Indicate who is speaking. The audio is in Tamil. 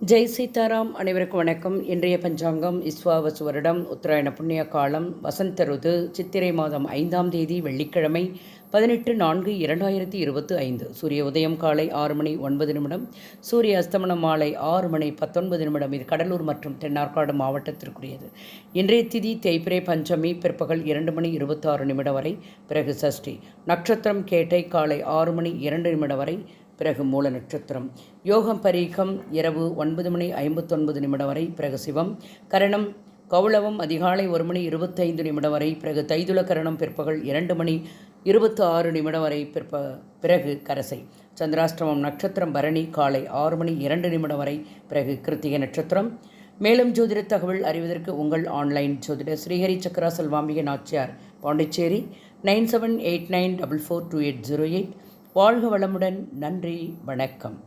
Speaker 1: ஜெய் சீதாராம். அனைவருக்கும் வணக்கம். இன்றைய பஞ்சாங்கம் விஸ்வாவசு வருடம் உத்தராயண புண்ணிய காலம் வசந்த ருது சித்திரை மாதம் 5ஆம் தேதி வெள்ளிக்கிழமை 18/4/2025. சூரிய உதயம் காலை 6:09, சூரிய அஸ்தமனம் மாலை 6:19. இது கடலூர் மற்றும் தென்னார்காடு மாவட்டத்திற்குரியது. இன்றைய திதி தேய்பிரை பஞ்சமி பிற்பகல் 2:26 வரை, பிறகு சஷ்டி. நட்சத்திரம் கேட்டை காலை 6:02 வரை, பிறகு மூல நட்சத்திரம். யோகம் பரீகம் இரவு 9:59 வரை, பிறகு சிவம். கரணம் கௌளவம் அதிகாலை 1:25 வரை, பிறகு தைதுல கரணம் பிற்பகல் 2:26 வரை, பிறகு கரசை. சந்திராஷ்டிரமம் நட்சத்திரம் பரணி காலை 6:02 வரை, பிறகு கிருத்திகை நட்சத்திரம். மேலும் ஜோதிட தகவல் அறிவதற்கு உங்கள் ஆன்லைன் ஜோதிடர் ஸ்ரீஹரி சக்கரா செல்வாம்பிகை நாச்சியார், பாண்டிச்சேரி 9789442808. வாழ்க வளமுடன். நன்றி, வணக்கம்.